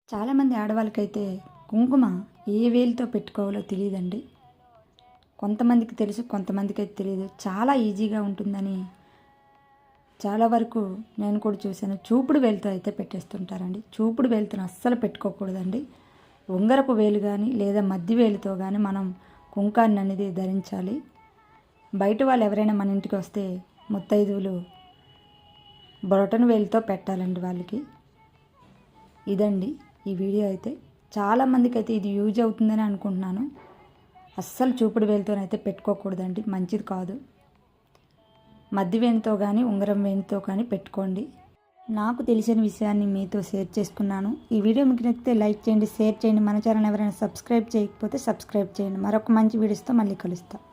చాలామంది ఆడవాళ్ళకైతే కుంకుమ ఏ వేలితో పెట్టుకోవాలో తెలియదండి. కొంతమందికి తెలుసు, కొంతమందికి అయితే తెలియదు. చాలా ఈజీగా ఉంటుందని చాలా వరకు నేను కూడా చూశాను. చూపుడు వేలుతో అయితే పెట్టేస్తుంటారండి. చూపుడు వేలుతో అస్సలు పెట్టుకోకూడదండి. ఉంగరపు వేలు కానీ లేదా మధ్య వేలుతో కానీ మనం కుంకాన్ని అనేది ధరించాలి. బయట వాళ్ళు ఎవరైనా మన ఇంటికి వస్తే ముత్తైదువులు బొటన వేలుతో పెట్టాలండి వాళ్ళకి. ఇదండి ఈ వీడియో అయితే. చాలామందికి అయితే ఇది యూజ్ అవుతుందని అనుకుంటున్నాను. అస్సలు చూపుడు వేలుతోనైతే పెట్టుకోకూడదండి, మంచిది కాదు. మధ్య వేలుతో కానీ ఉంగరం వేలుతో కానీ పెట్టుకోండి. నాకు తెలిసిన విషయాన్ని మీతో షేర్ చేసుకున్నాను. ఈ వీడియో మీకు నచ్చితే లైక్ చేయండి, షేర్ చేయండి. మన ఛానల్ ఎవరైనా సబ్స్క్రైబ్ చేయకపోతే సబ్స్క్రైబ్ చేయండి. మరొక మంచి వీడియోస్తో మళ్ళీ కలుస్తాను.